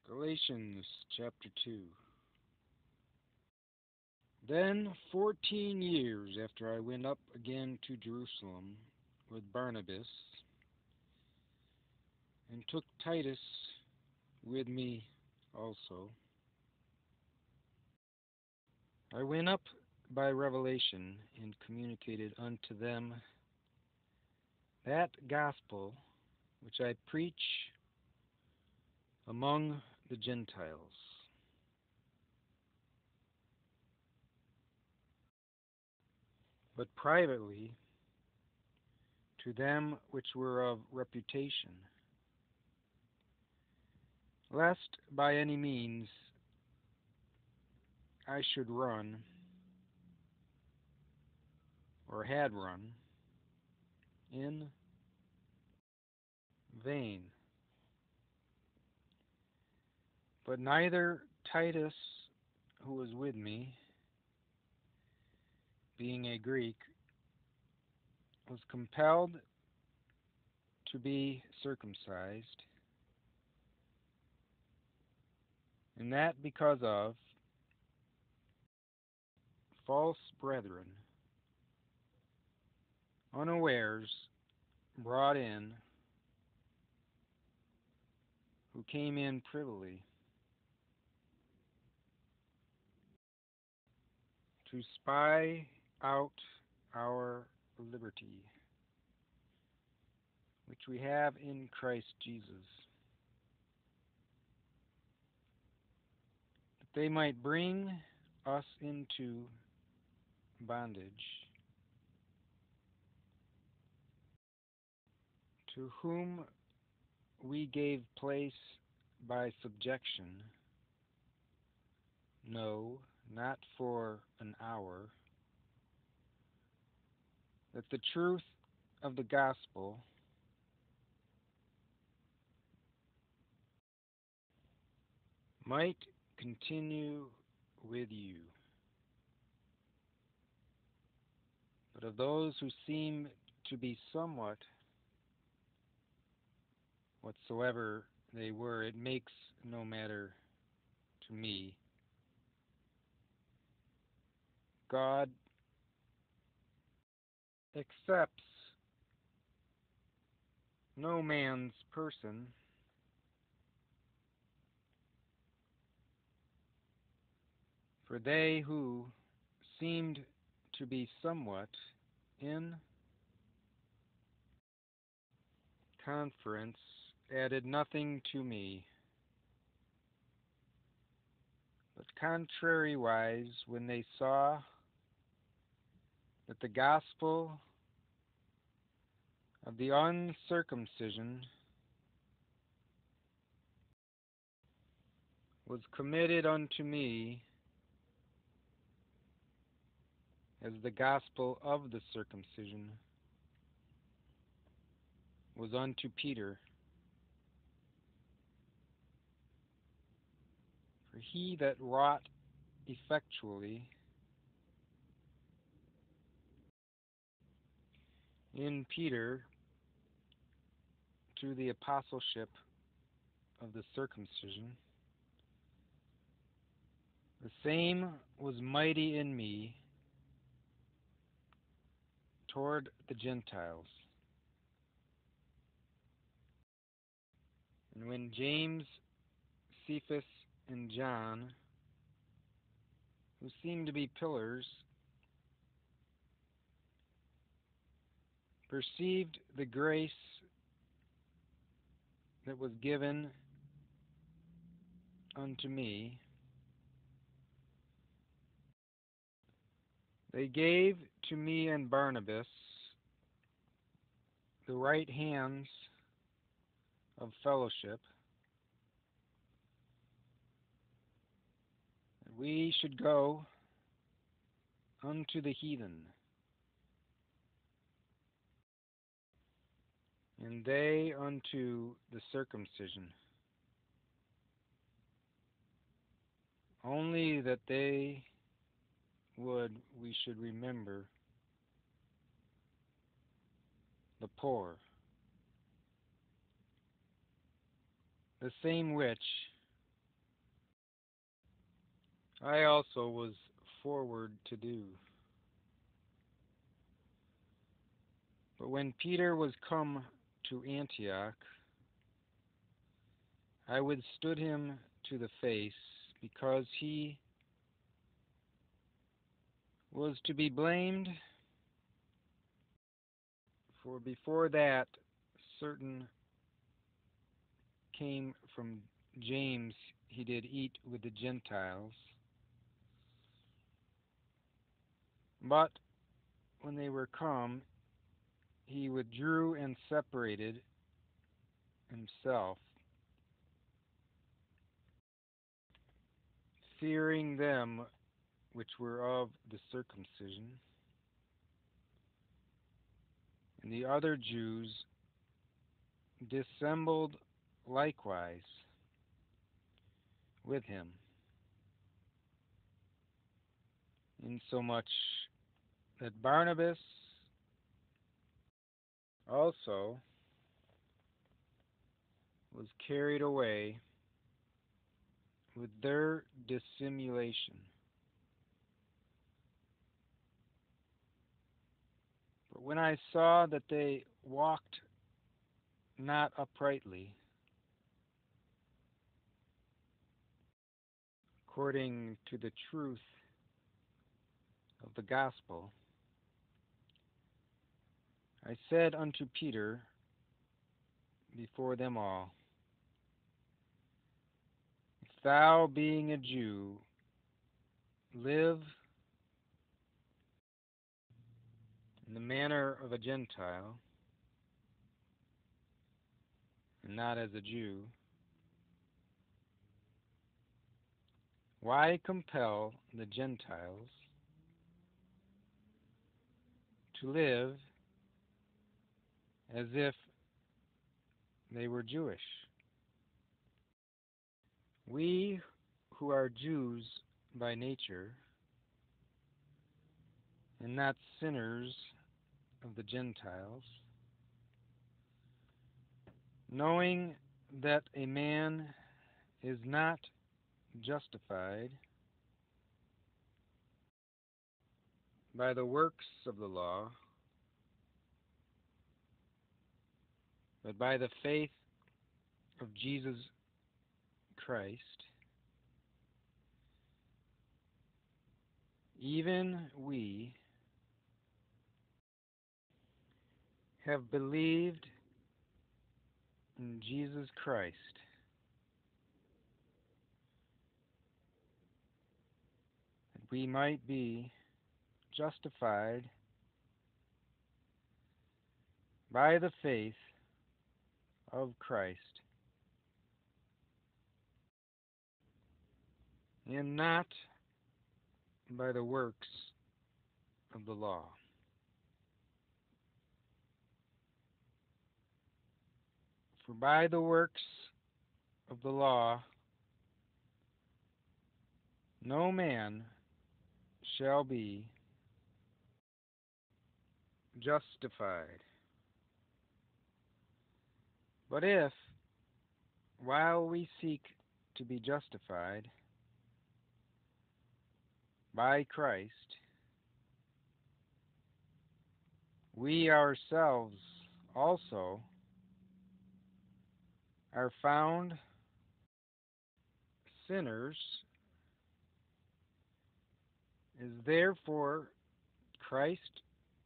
Galatians chapter 2. Then 14 years after I went up again to Jerusalem with Barnabas, and took Titus with me also, I went up by revelation and communicated unto them that gospel which I preach among the Gentiles, but privately to them which were of reputation, lest by any means I should run, or had run, in vain. But neither Titus, who was with me, being a Greek, was compelled to be circumcised, and that because of false brethren, unawares brought in, who came in privily to spy out our liberty, which we have in Christ Jesus, that they might bring us into bondage, to whom we gave place by subjection, no, not for an hour, that the truth of the gospel might continue with you. But of those who seem to be somewhat, whatsoever they were, it makes no matter to me. God accepts no man's person, for they who seemed to be somewhat in conference added nothing to me, but contrariwise, when they saw that the gospel of the uncircumcision was committed unto me as the gospel of the circumcision was unto Peter. For he that wrought effectually in Peter to the apostleship of the circumcision, the same was mighty in me toward the Gentiles. And when James, Cephas, and John, who seemed to be pillars, perceived the grace that was given unto me, they gave to me and Barnabas the right hands of fellowship, that we should go unto the heathen, and they unto the circumcision, only that they would we should remember the poor, the same which I also was forward to do. But when Peter was come to Antioch, I withstood him to the face, because he was to be blamed, for before that certain came from James, he did eat with the Gentiles. But when they were come, he withdrew and separated himself, fearing them which were of the circumcision. And the other Jews dissembled likewise with him, insomuch that Barnabas also was carried away with their dissimulation. But when I saw that they walked not uprightly, according to the truth of the gospel, I said unto Peter before them all, if thou, being a Jew, live in the manner of a Gentile, and not as a Jew, why compel the Gentiles to live as if they were Jewish? We who are Jews by nature, and not sinners of the Gentiles, knowing that a man is not justified by the works of the law, but by the faith of Jesus Christ, even we have believed in Jesus Christ, that we might be justified by the faith of Christ, and not by the works of the law. For by the works of the law no man shall be justified. But if, while we seek to be justified by Christ, we ourselves also are found sinners, is therefore Christ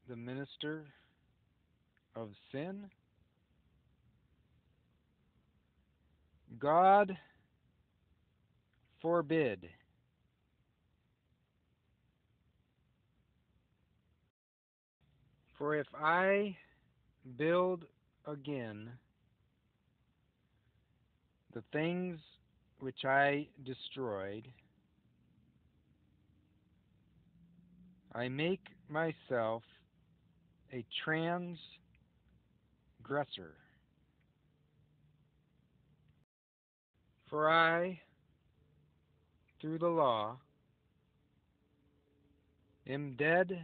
the minister of sin? God forbid. For if I build again the things which I destroyed, I make myself a transgressor. For I, through the law, am dead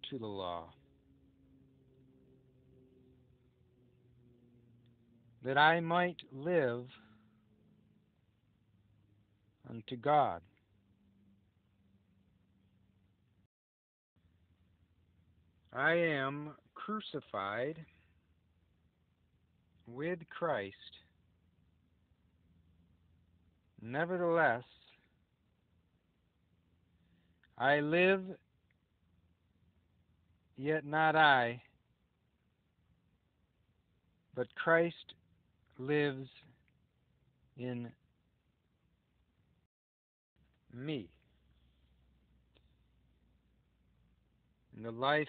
to the law, that I might live unto God. I am crucified with Christ. Nevertheless, I live, yet not I, but Christ lives in me. In the life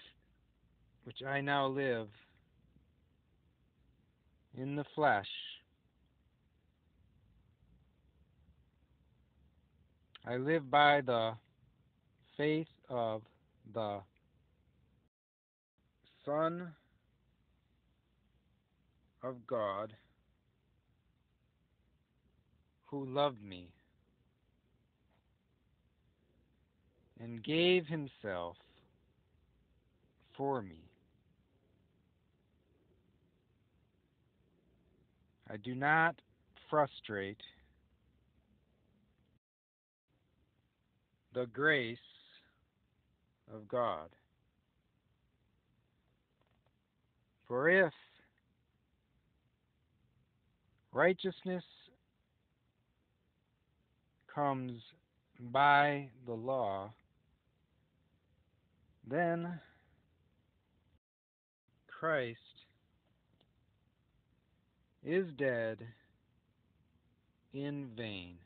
which I now live in the flesh, I live by the faith of the Son of God, who loved me and gave himself for me. I do not frustrate the grace of God. For if righteousness comes by the law, then Christ is dead in vain.